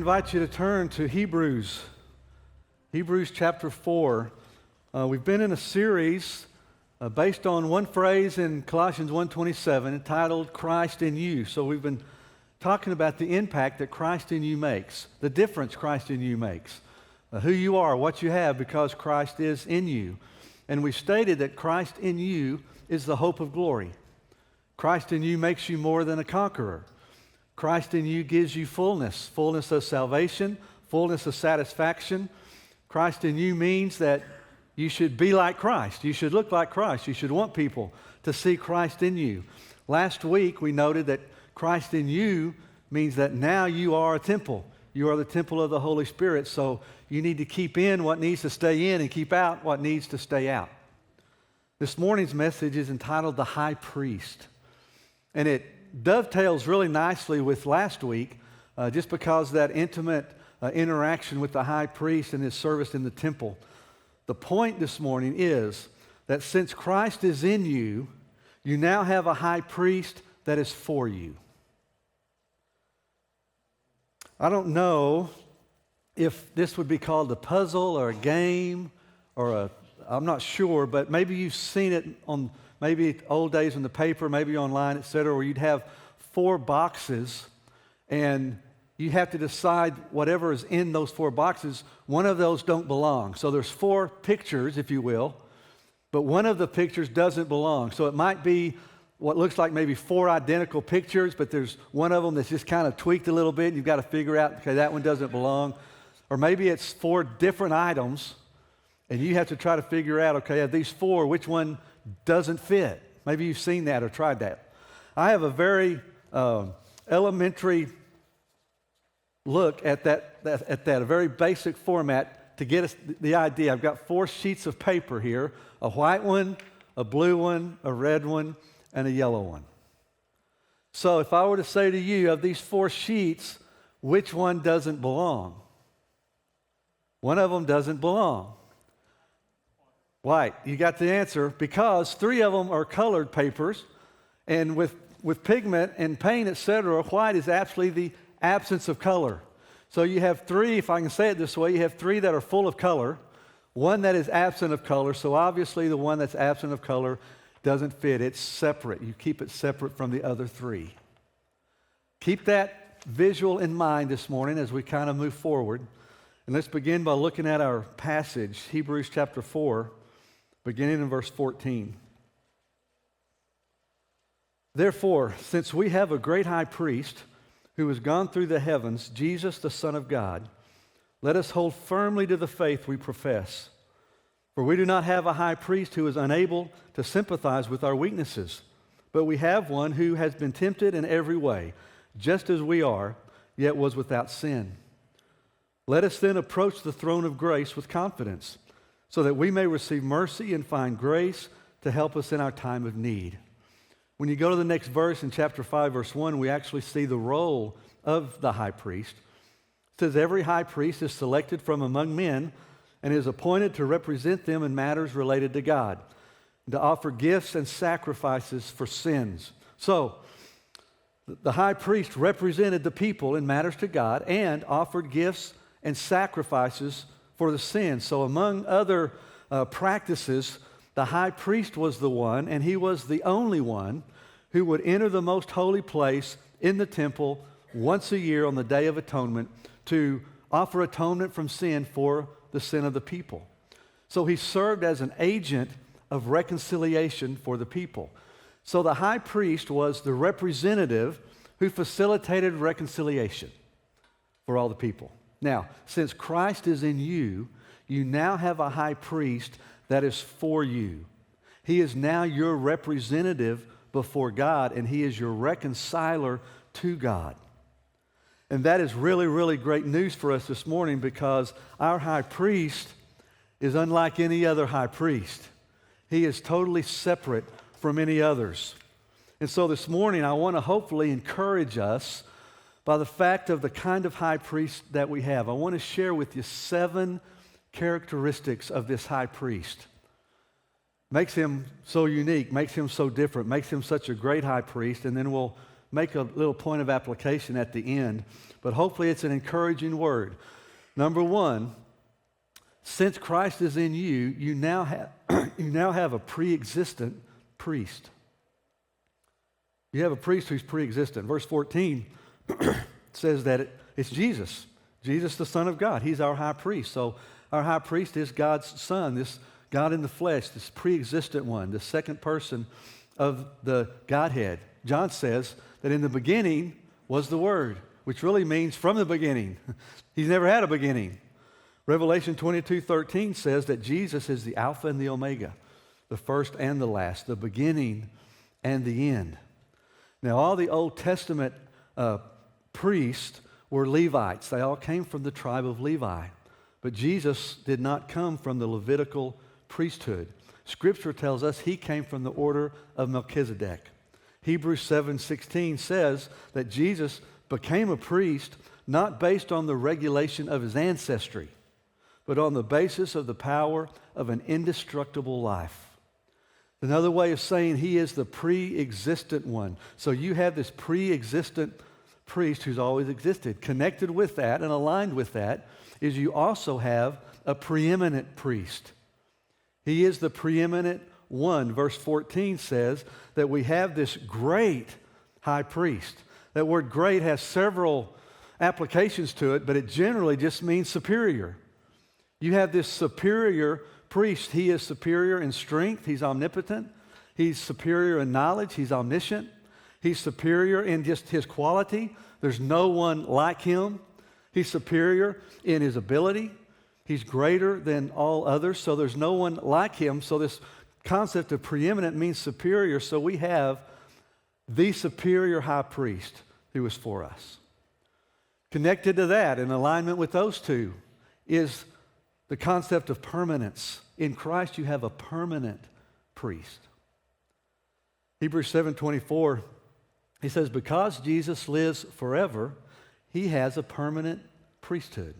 invite you to turn to Hebrews chapter 4. We've been in a series based on one phrase in Colossians 1:27 entitled Christ in You. So we've been talking about the impact that Christ in you makes, the difference Christ in you makes, who you are, what you have because Christ is in you. And we stated that Christ in you is the hope of glory. Christ in you makes you more than a conqueror. Christ in you gives you fullness of salvation, fullness of satisfaction. Christ in you means that you should be like Christ. You should look like Christ. You should want people to see Christ in you. Last week we noted that Christ in you means that now you are a temple. You are the temple of the Holy Spirit, so you need to keep in what needs to stay in and keep out what needs to stay out. This morning's message is entitled The High Priest, and it dovetails really nicely with last week just because that intimate interaction with the high priest and his service in the temple. The point this morning is that since Christ is in you, you now have a high priest that is for you. I don't know if this would be called a puzzle or a game or I'm not sure, but maybe you've seen it on maybe old days in the paper, maybe online, etc., where you'd have 4 boxes and you have to decide whatever is in those 4 boxes, one of those don't belong. So there's 4 pictures, if you will, but one of the pictures doesn't belong. So it might be what looks like maybe 4 identical pictures, but there's one of them that's just kind of tweaked a little bit and you've got to figure out, okay, that one doesn't belong. Or maybe it's 4 different items and you have to try to figure out, okay, of these 4, which one doesn't fit? Maybe you've seen that or tried that. I have a very elementary look at that, a very basic format to get us the idea. I've got 4 sheets of paper here, a white one, a blue one, a red one, and a yellow one. So if I were to say to you, of these 4 sheets, which one doesn't belong? One of them doesn't belong. White. You got the answer because 3 of them are colored papers, and with pigment and paint, etc., white is actually the absence of color. So you have 3, if I can say it this way, you have 3 that are full of color, 1 that is absent of color, so obviously the one that's absent of color doesn't fit. It's separate. You keep it separate from the other 3. Keep that visual in mind this morning as we kind of move forward. And let's begin by looking at our passage, Hebrews chapter 4, beginning in verse 14. Therefore, since we have a great high priest who has gone through the heavens, Jesus, the Son of God, let us hold firmly to the faith we profess. For we do not have a high priest who is unable to sympathize with our weaknesses, but we have one who has been tempted in every way, just as we are, yet was without sin. Let us then approach the throne of grace with confidence, so that we may receive mercy and find grace to help us in our time of need. When you go to the next verse in chapter 5, verse 1, we actually see the role of the high priest. It says, every high priest is selected from among men and is appointed to represent them in matters related to God, to offer gifts and sacrifices for sins. So, the high priest represented the people in matters to God and offered gifts and sacrifices for the sins. So among other practices, the high priest was the one, and he was the only one who would enter the most holy place in the temple once a year on the Day of Atonement to offer atonement from sin for the sin of the people. So he served as an agent of reconciliation for the people. So the high priest was the representative who facilitated reconciliation for all the people. Now, since Christ is in you, you now have a high priest that is for you. He is now your representative before God, and he is your reconciler to God. And that is really, really great news for us this morning because our high priest is unlike any other high priest. He is totally separate from any others. And so this morning, I want to hopefully encourage us by the fact of the kind of high priest that we have. I want to share with you 7 characteristics of this high priest. Makes him so unique, makes him so different, makes him such a great high priest, and then we'll make a little point of application at the end, but hopefully it's an encouraging word. Number one, since Christ is in you, you now have a pre-existent priest. You have a priest who's pre-existent. Verse 14 says that it's Jesus, Jesus the Son of God. He's our high priest. So our high priest is God's Son, this God in the flesh, this pre-existent one, the second person of the Godhead. John says that in the beginning was the Word, which really means from the beginning. He's never had a beginning. Revelation 22:13 says that Jesus is the Alpha and the Omega, the first and the last, the beginning and the end. Now, all the Old Testament priests were Levites. They all came from the tribe of Levi. But Jesus did not come from the Levitical priesthood. Scripture tells us he came from the order of Melchizedek. Hebrews 7:16 says that Jesus became a priest not based on the regulation of his ancestry, but on the basis of the power of an indestructible life. Another way of saying he is the pre-existent one. So you have this pre-existent priest who's always existed. Connected with that and aligned with that is you also have a preeminent priest. He is the preeminent one. Verse 14 says that we have this great high priest. That word great has several applications to it, but it generally just means superior. You have this superior priest. He is superior in strength. He's omnipotent. He's superior in knowledge. He's omniscient. He's superior in just his quality. There's no one like him. He's superior in his ability. He's greater than all others, so there's no one like him. So this concept of preeminent means superior. So we have the superior high priest who is for us. Connected to that, in alignment with those two, is the concept of permanence. In Christ, you have a permanent priest. Hebrews 7:24, he says, because Jesus lives forever, he has a permanent priesthood.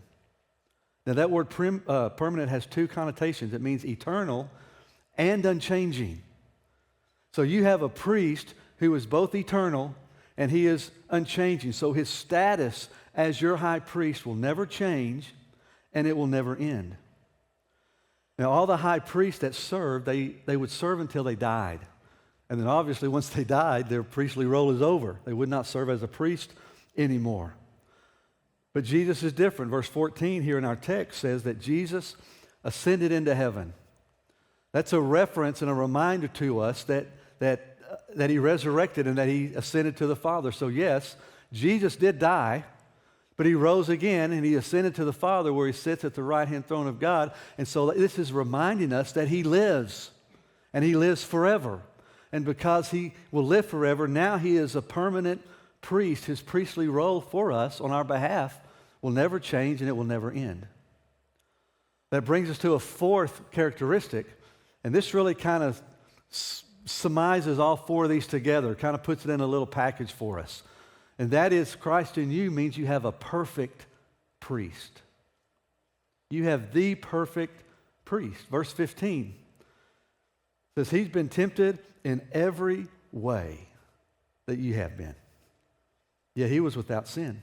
Now, that word permanent has two connotations. It means eternal and unchanging. So you have a priest who is both eternal and he is unchanging. So his status as your high priest will never change and it will never end. Now, all the high priests that served, they would serve until they died. And then obviously once they died, their priestly role is over. They would not serve as a priest anymore. But Jesus is different. Verse 14 here in our text says that Jesus ascended into heaven. That's a reference and a reminder to us that he resurrected and that he ascended to the Father. So yes, Jesus did die, but he rose again and he ascended to the Father where he sits at the right-hand throne of God. And so this is reminding us that he lives and he lives forever. And because he will live forever, now he is a permanent priest. His priestly role for us on our behalf will never change and it will never end. That brings us to a fourth characteristic, and this really kind of surmises all four of these together, kind of puts it in a little package for us. And that is Christ in you means you have a perfect priest. You have the perfect priest. Verse 15 says he's been tempted in every way that you have been, yet he was without sin.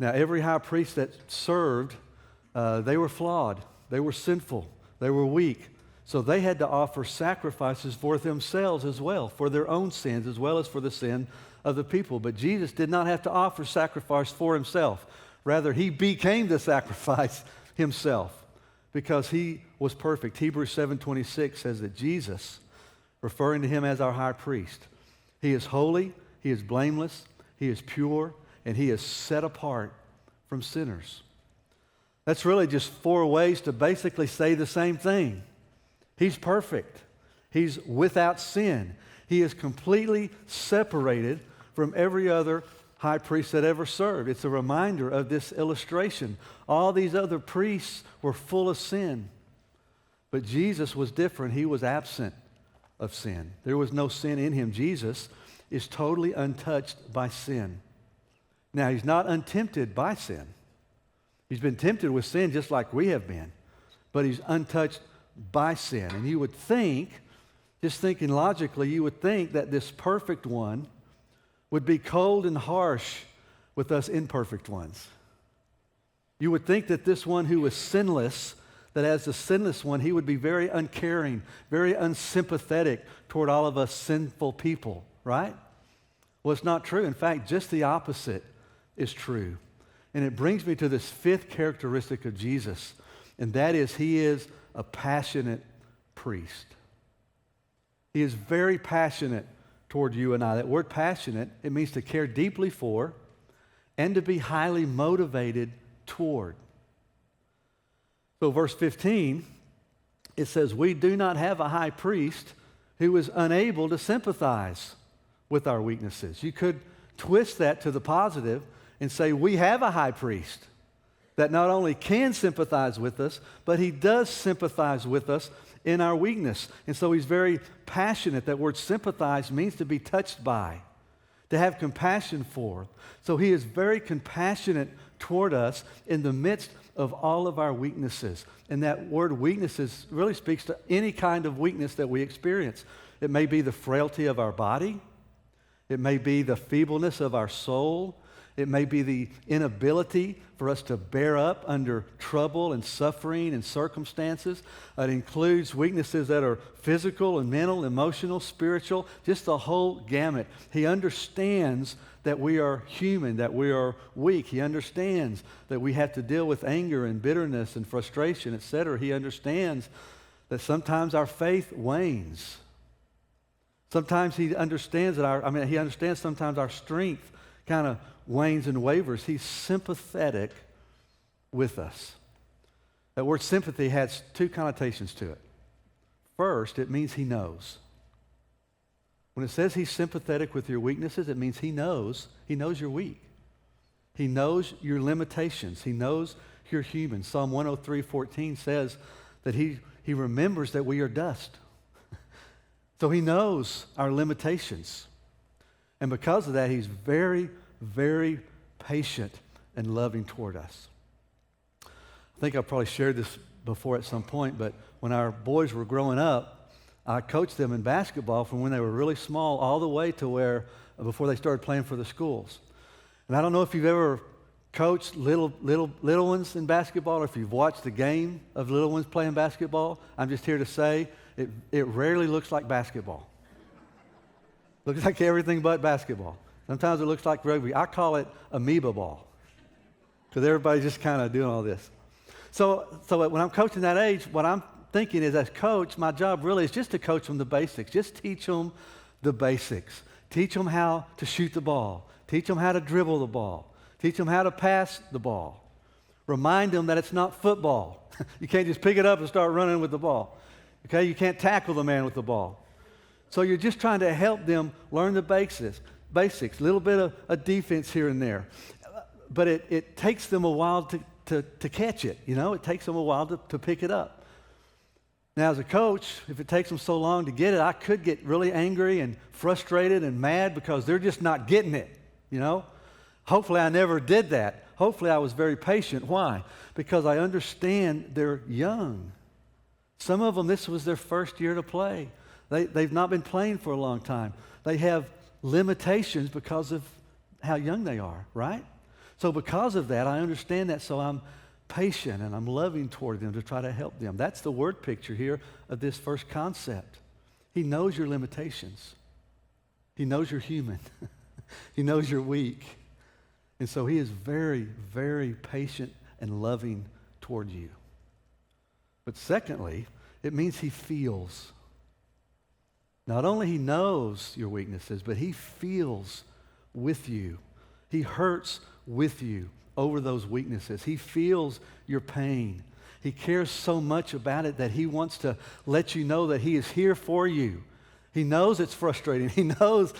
Now, every high priest that served, they were flawed. They were sinful. They were weak. So they had to offer sacrifices for themselves as well, for their own sins as well as for the sin of the people. But Jesus did not have to offer sacrifice for himself. Rather, he became the sacrifice himself because he was perfect. Hebrews 7:26 says that Jesus, referring to him as our high priest, he is holy, he is blameless, he is pure, and he is set apart from sinners. That's really just four ways to basically say the same thing. He's perfect. He's without sin. He is completely separated from every other high priest that ever served. It's a reminder of this illustration. All these other priests were full of sin, but Jesus was different. He was absent of sin. There was no sin in him. Jesus is totally untouched by sin. Now, he's not untempted by sin. He's been tempted with sin just like we have been, but he's untouched by sin. And you would think, just thinking logically, you would think that this perfect one would be cold and harsh with us imperfect ones. You would think that this one who was sinless, that as the sinless one, he would be very uncaring, very unsympathetic toward all of us sinful people, right? Well, it's not true. In fact, just the opposite is true. And it brings me to this fifth characteristic of Jesus, and that is he is a passionate priest. He is very passionate toward you and I. That word passionate, it means to care deeply for and to be highly motivated toward. So verse 15, it says, we do not have a high priest who is unable to sympathize with our weaknesses. You could twist that to the positive and say we have a high priest that not only can sympathize with us, but he does sympathize with us in our weakness. And so he's very passionate. That word sympathize means to be touched by, to have compassion for. So he is very compassionate toward us in the midst of all of our weaknesses. And that word weaknesses really speaks to any kind of weakness that we experience. It may be the frailty of our body. It may be the feebleness of our soul. It may be the inability for us to bear up under trouble and suffering and circumstances. It includes weaknesses that are physical and mental, emotional, spiritual, just the whole gamut. He understands that we are human, that we are weak. He understands that we have to deal with anger and bitterness and frustration, etc. He understands that sometimes our faith wanes. Sometimes he understands that he understands sometimes our strength kind of wanes and wavers. He's sympathetic with us. That word sympathy has two connotations to it. First, it means he knows. When it says he's sympathetic with your weaknesses, it means he knows you're weak. He knows your limitations. He knows you're human. Psalm 103:14 says that he remembers that we are dust. So he knows our limitations. And because of that, he's very, very patient and loving toward us. I think I've probably shared this before at some point, but when our boys were growing up, I coached them in basketball from when they were really small all the way to where, before they started playing for the schools. And I don't know if you've ever coached little ones in basketball or if you've watched the game of little ones playing basketball. I'm just here to say it rarely looks like basketball. Looks like everything but basketball. Sometimes it looks like rugby. I call it amoeba ball because everybody's just kind of doing all this. So when I'm coaching that age, what I'm thinking is as coach, my job really is just to coach them the basics. Just teach them the basics. Teach them how to shoot the ball. Teach them how to dribble the ball. Teach them how to pass the ball. Remind them that it's not football. You can't just pick it up and start running with the ball. Okay? You can't tackle the man with the ball. So you're just trying to help them learn the basics, a little bit of a defense here and there. But it takes them a while to catch it, you know? It takes them a while to pick it up. Now, as a coach, if it takes them so long to get it, I could get really angry and frustrated and mad because they're just not getting it, you know? Hopefully, I never did that. Hopefully, I was very patient. Why? Because I understand they're young. Some of them, this was their first year to play. They've not been playing for a long time. They have limitations because of how young they are, right? So because of that, I understand that, so I'm patient and I'm loving toward them to try to help them. That's the word picture here of this first concept. He knows your limitations. He knows you're human. He knows you're weak. And so he is very, very patient and loving toward you. But secondly, it means he feels. Not only he knows your weaknesses, but he feels with you. He hurts with you over those weaknesses. He feels your pain. He cares so much about it that he wants to let you know that he is here for you. He knows it's frustrating. He knows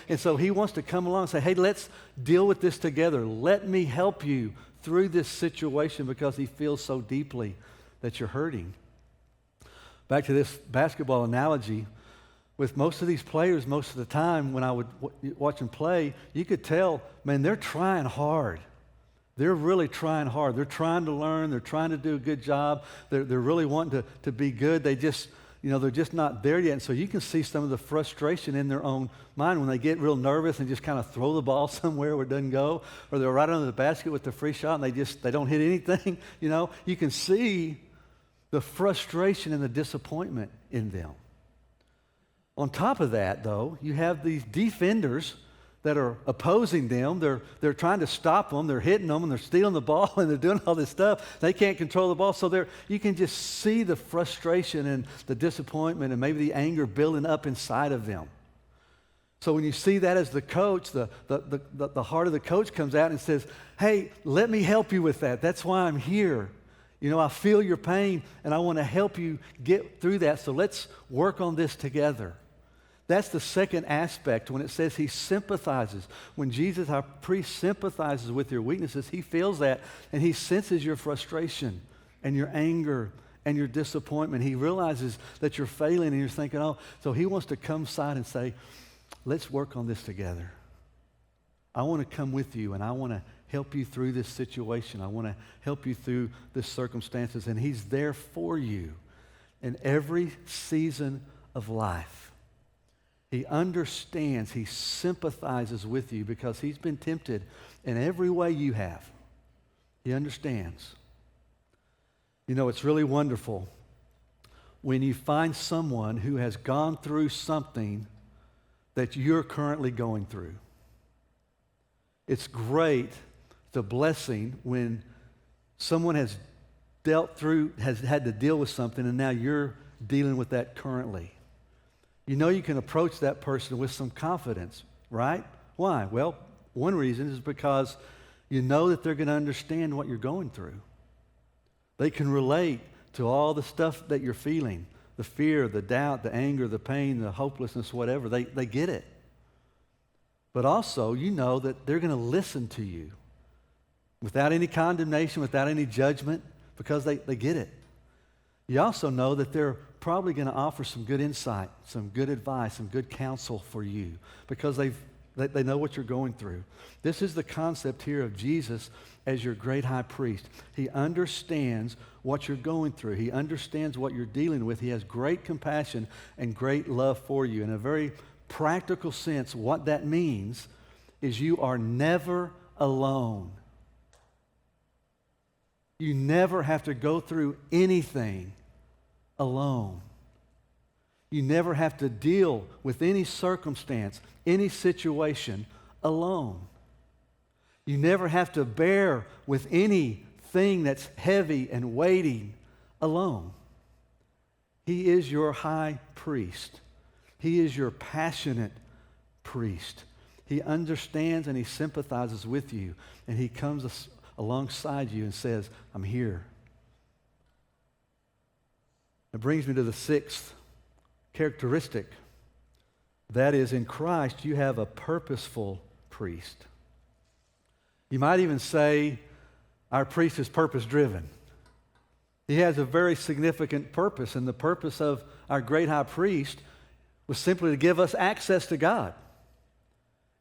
and so he wants to come along and say, hey, let's deal with this together. Let me help you through this situation because he feels so deeply that you're hurting. Back to this basketball analogy, with most of these players, most of the time when I would watch them play, you could tell, man, they're trying hard. They're really trying hard. They're trying to learn. They're trying to do a good job. They're really wanting to be good. They just, they're just not there yet. And so you can see some of the frustration in their own mind when they get real nervous and just kind of throw the ball somewhere where it doesn't go, or they're right under the basket with the free shot and they don't hit anything. You can see the frustration and the disappointment in them. On top of that, though, you have these defenders that are opposing them. They're trying to stop them. They're hitting them, and they're stealing the ball, and they're doing all this stuff. They can't control the ball. So you can just see the frustration and the disappointment and maybe the anger building up inside of them. So when you see that as the coach, the heart of the coach comes out and says, hey, let me help you with that. That's why I'm here. I feel your pain, and I want to help you get through that. So let's work on this together. That's the second aspect when it says he sympathizes. When Jesus, our priest, sympathizes with your weaknesses, he feels that, and he senses your frustration and your anger and your disappointment. He realizes that you're failing, and you're thinking, oh, so he wants to come aside and say, let's work on this together. I want to come with you, and I want to help you through this situation. I want to help you through the circumstances, and he's there for you in every season of life. He understands, he sympathizes with you because he's been tempted in every way you have. He understands. It's really wonderful when you find someone who has gone through something that you're currently going through. It's great, it's a blessing when someone has had to deal with something, and now you're dealing with that currently. You can approach that person with some confidence, right? Why? Well, one reason is because you know that they're going to understand what you're going through. They can relate to all the stuff that you're feeling, the fear, the doubt, the anger, the pain, the hopelessness, whatever. They get it. But also, you know that they're going to listen to you without any condemnation, without any judgment, because they get it. You also know that they're probably going to offer some good insight, some good advice, some good counsel for you because they know what you're going through. This is the concept here of Jesus as your great high priest. He understands what you're going through. He understands what you're dealing with. He has great compassion and great love for you. In a very practical sense, what that means is you are never alone. You never have to go through anything alone. You never have to deal with any circumstance, any situation alone. You never have to bear with anything that's heavy and weighty alone. He is your high priest. He is your passionate priest. He understands and he sympathizes with you, and he comes alongside you and says, I'm here. It brings me to the sixth characteristic. That is, in Christ, you have a purposeful priest. You might even say our priest is purpose-driven. He has a very significant purpose, and the purpose of our great high priest was simply to give us access to God.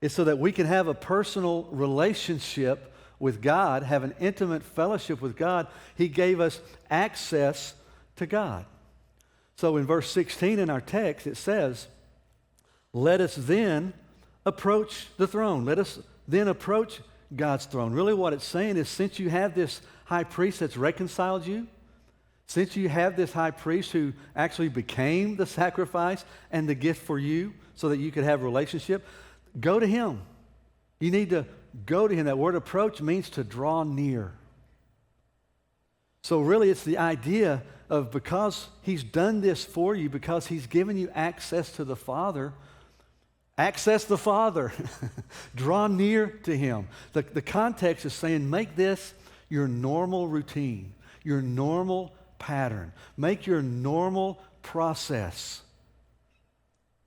It's so that we can have a personal relationship with God, have an intimate fellowship with God. He gave us access to God. So in verse 16 in our text, it says, let us then approach the throne. Let us then approach God's throne. Really what it's saying is, since you have this high priest that's reconciled you, since you have this high priest who actually became the sacrifice and the gift for you so that you could have a relationship, go to him. You need to go to him. That word approach means to draw near. So really it's the idea of, because he's done this for you, because he's given you access to the Father, access the Father. Draw near to him. The context is saying, make this your normal routine, your normal pattern. Make your normal process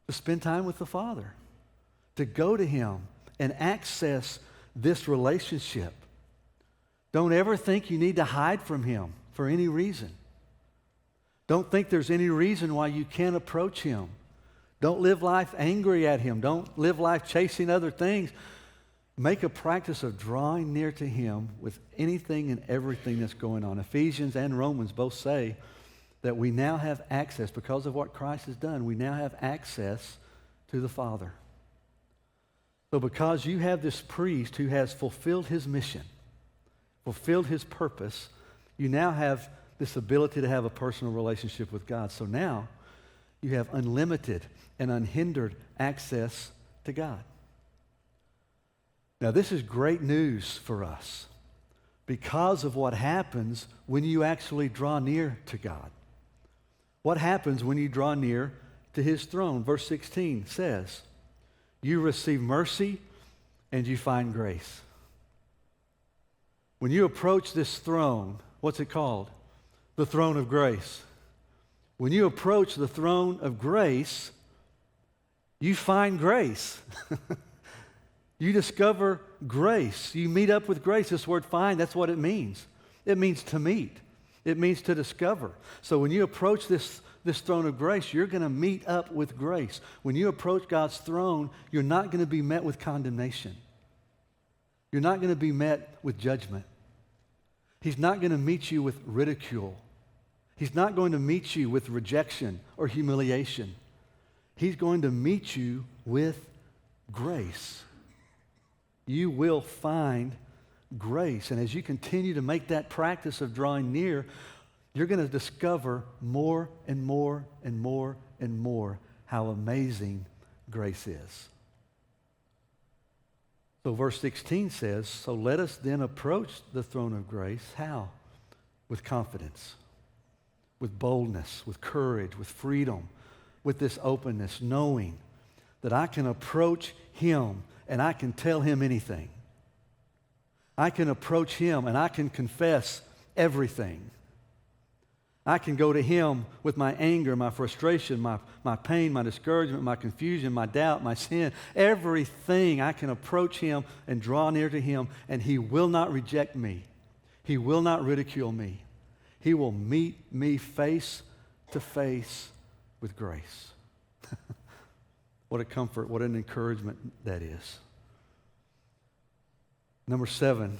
to spend time with the Father, to go to him and access this relationship. Don't ever think you need to hide from him for any reason. Don't think there's any reason why you can't approach him. Don't live life angry at him. Don't live life chasing other things. Make a practice of drawing near to him with anything and everything that's going on. Ephesians and Romans both say that we now have access, because of what Christ has done, we now have access to the Father. So because you have this priest who has fulfilled his mission, fulfilled his purpose, you now have this ability to have a personal relationship with God. So now you have unlimited and unhindered access to God. Now this is great news for us because of what happens when you actually draw near to God. What happens when you draw near to his throne? Verse 16 says, you receive mercy and you find grace. When you approach this throne, what's it called? The throne of grace. When you approach the throne of grace, you find grace. You discover grace. You meet up with grace. This word find, that's what it means. It means to meet. It means to discover. So when you approach this throne of grace, you're going to meet up with grace. When you approach God's throne, you're not going to be met with condemnation. You're not going to be met with judgment. He's not going to meet you with ridicule. He's not going to meet you with rejection or humiliation. He's going to meet you with grace. You will find grace. And as you continue to make that practice of drawing near, you're going to discover more and more and more and more how amazing grace is. So verse 16 says, so let us then approach the throne of grace. How? With confidence, with boldness, with courage, with freedom, with this openness, knowing that I can approach him and I can tell him anything. I can approach him and I can confess everything. I can go to him with my anger, my frustration, my pain, my discouragement, my confusion, my doubt, my sin, everything. I can approach him and draw near to him, and he will not reject me. He will not ridicule me. He will meet me face to face with grace. What a comfort, what an encouragement that is. Number seventh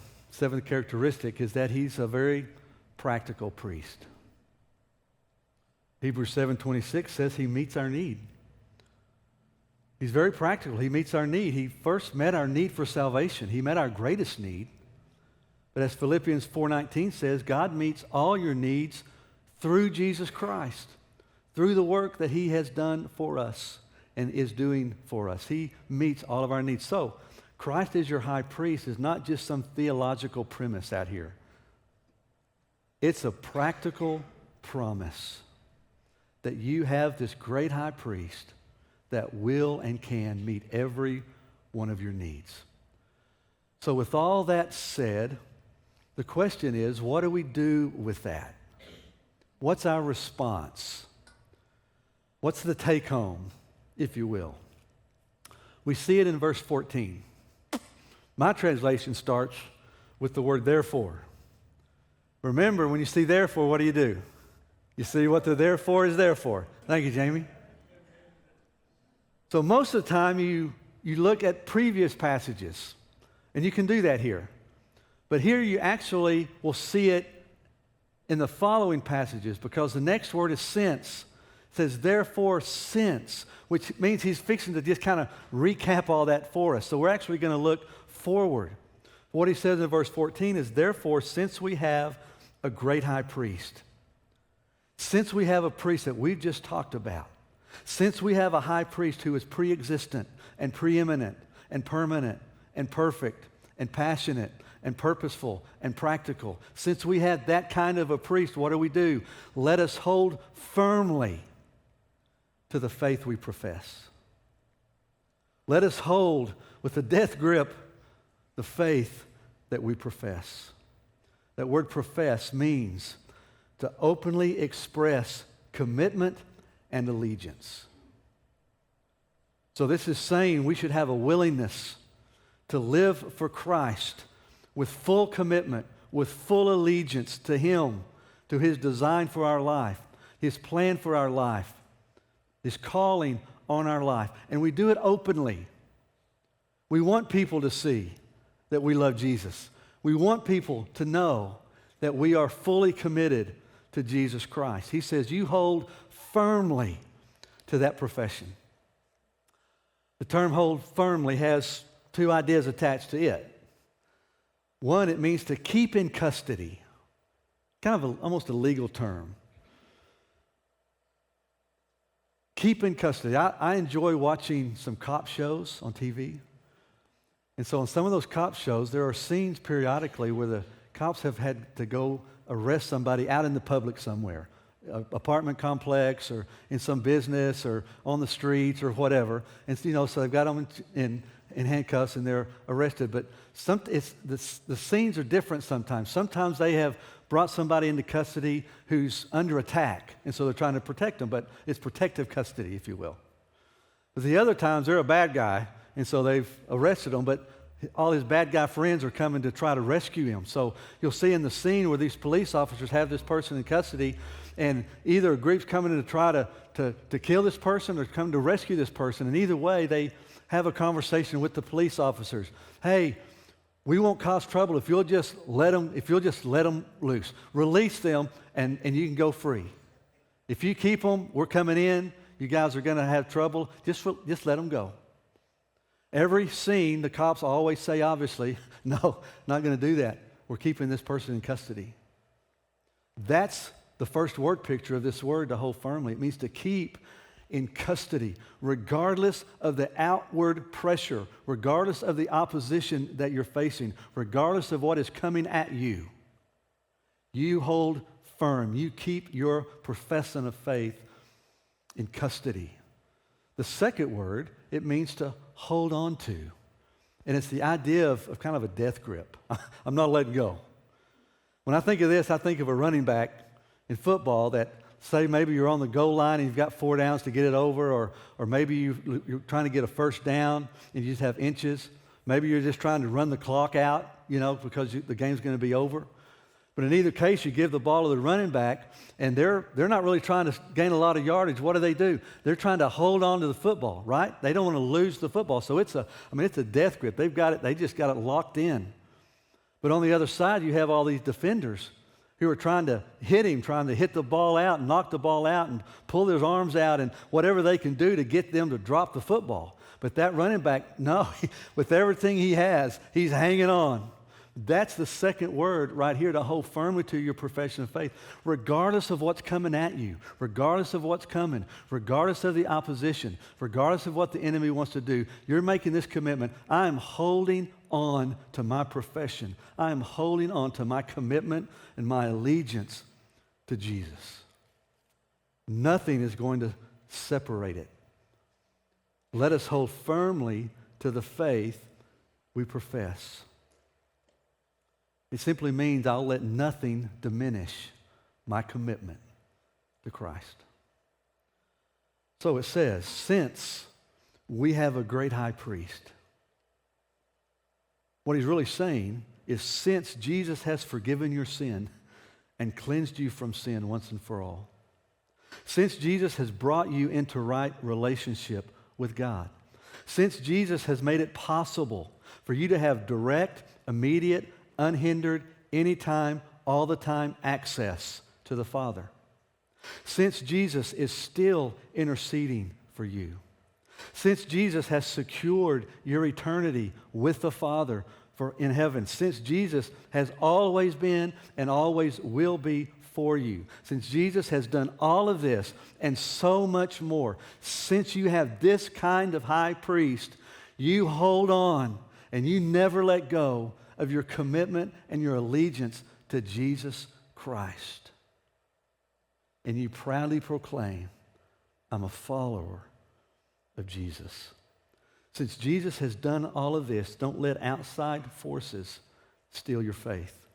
characteristic is that he's a very practical priest. Hebrews 7:26 says he meets our need. He's very practical. He meets our need. He first met our need for salvation. He met our greatest need. But as Philippians 4:19 says, God meets all your needs through Jesus Christ, through the work that he has done for us and is doing for us. He meets all of our needs. So, Christ as your high priest is not just some theological premise out here. It's a practical promise that you have this great high priest that will and can meet every one of your needs. So with all that said, the question is, what do we do with that? What's our response? What's the take home, if you will? We see it in verse 14. My translation starts with the word therefore. Remember, when you see therefore, what do? You see what the therefore is there for. Thank you, Jamie. So most of the time you look at previous passages, and you can do that here. But here you actually will see it in the following passages, because the next word is since. It says, therefore, since, which means he's fixing to just kind of recap all that for us. So we're actually going to look forward. What he says in verse 14 is, therefore, since we have a great high priest, since we have a priest that we've just talked about, since we have a high priest who is pre-existent and preeminent and permanent and perfect and passionate and purposeful and practical, since we have that kind of a priest, what do? Let us hold firmly to the faith we profess. Let us hold with a death grip the faith that we profess. That word profess means to openly express commitment and allegiance. So this is saying we should have a willingness to live for Christ with full commitment, with full allegiance to him, to his design for our life, his plan for our life, his calling on our life. And we do it openly. We want people to see that we love Jesus. We want people to know that we are fully committed to Jesus Christ. He says you hold firmly to that profession. The term hold firmly has two ideas attached to it. One, it means to keep in custody, kind of almost a legal term. Keep in custody. I enjoy watching some cop shows on TV. And so on some of those cop shows, there are scenes periodically where the cops have had to go arrest somebody out in the public somewhere, an apartment complex or in some business or on the streets or whatever. And so they've got them in handcuffs and they're arrested. But the scenes are different sometimes. Sometimes they have brought somebody into custody who's under attack, and so they're trying to protect them, but it's protective custody, if you will. But the other times they're a bad guy, and so they've arrested him, but all his bad guy friends are coming to try to rescue him. So you'll see in the scene where these police officers have this person in custody, and either a group's coming in to try to kill this person or come to rescue this person, and either way they have a conversation with the police officers. Hey, we won't cause trouble if you'll just let them loose. Release them and you can go free. If you keep them, we're coming in, you guys are going to have trouble, just let them go. Every scene, the cops always say, obviously, no, not going to do that. We're keeping this person in custody. That's the first word picture of this word, to hold firmly. It means to keep in custody, regardless of the outward pressure, regardless of the opposition that you're facing, regardless of what is coming at you. You hold firm. You keep your profession of faith in custody. The second word, it means to hold on to. And it's the idea of kind of a death grip. I'm not letting go. When I think of this, I think of a running back in football that, say maybe you're on the goal line and you've got 4 downs to get it over, or maybe you're trying to get a first down and you just have inches. Maybe you're just trying to run the clock out, because the game's going to be over. But in either case, you give the ball to the running back, and they're not really trying to gain a lot of yardage. What do? They're trying to hold on to the football, right? They don't want to lose the football. So it's a death grip. They've got it. They just got it locked in. But on the other side, you have all these defenders who are trying to hit him, trying to hit the ball out and knock the ball out and pull their arms out and whatever they can do to get them to drop the football. But that running back, no, with everything he has, he's hanging on. That's the second word right here, to hold firmly to your profession of faith, regardless of what's coming at you, regardless of what's coming, regardless of the opposition, regardless of what the enemy wants to do. You're making this commitment. I am holding on to my profession. I am holding on to my commitment and my allegiance to Jesus. Nothing is going to separate it. Let us hold firmly to the faith we profess. It simply means I'll let nothing diminish my commitment to Christ. So it says, since we have a great high priest. What he's really saying is, since Jesus has forgiven your sin and cleansed you from sin once and for all, since Jesus has brought you into right relationship with God, since Jesus has made it possible for you to have direct, immediate, unhindered, anytime, all the time access to the Father. Since Jesus is still interceding for you. Since Jesus has secured your eternity with the Father in heaven. Since Jesus has always been and always will be for you. Since Jesus has done all of this and so much more. Since you have this kind of high priest, you hold on and you never let go of your commitment and your allegiance to Jesus Christ. And you proudly proclaim, I'm a follower of Jesus. Since Jesus has done all of this, don't let outside forces steal your faith.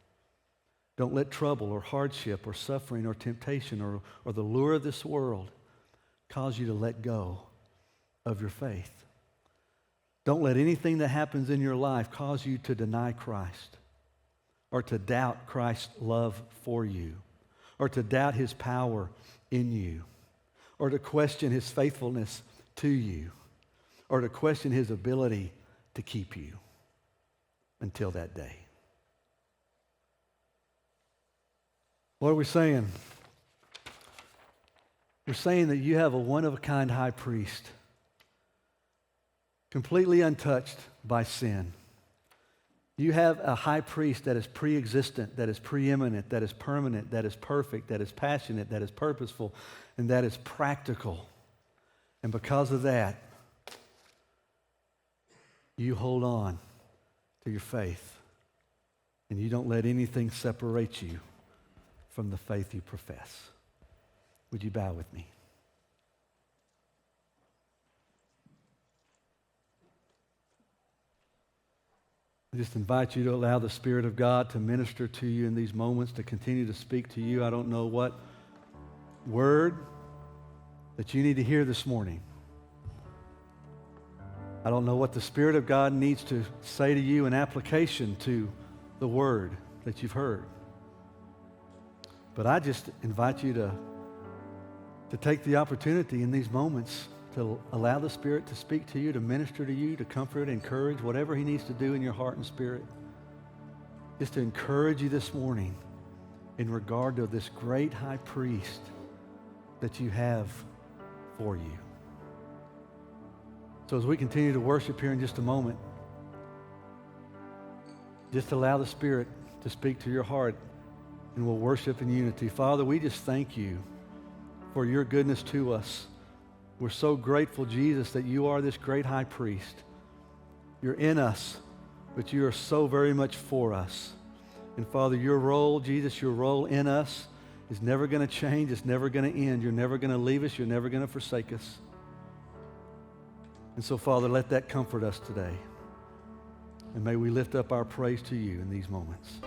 Don't let trouble or hardship or suffering or temptation or the lure of this world cause you to let go of your faith. Don't let anything that happens in your life cause you to deny Christ or to doubt Christ's love for you or to doubt his power in you or to question his faithfulness to you or to question his ability to keep you until that day. What are we saying? We're saying that you have a one-of-a-kind high priest, completely untouched by sin. You have a high priest that is pre-existent, that is preeminent, that is permanent, that is perfect, that is passionate, that is purposeful, and that is practical. And because of that, you hold on to your faith, and you don't let anything separate you from the faith you profess. Would you bow with me? I just invite you to allow the Spirit of God to minister to you in these moments, to continue to speak to you. I don't know what word that you need to hear this morning. I don't know what the Spirit of God needs to say to you in application to the word that you've heard. But I just invite you to take the opportunity in these moments to allow the Spirit to speak to you, to minister to you, to comfort, encourage, whatever He needs to do in your heart and spirit. Just to encourage you this morning in regard to this great high priest that you have for you. So as we continue to worship here in just a moment, just allow the Spirit to speak to your heart, and we'll worship in unity. Father, we just thank you for your goodness to us. We're so grateful, Jesus, that you are this great high priest. You're in us, but you are so very much for us. And Father, your role, Jesus, your role in us is never going to change. It's never going to end. You're never going to leave us. You're never going to forsake us. And so, Father, let that comfort us today. And may we lift up our praise to you in these moments.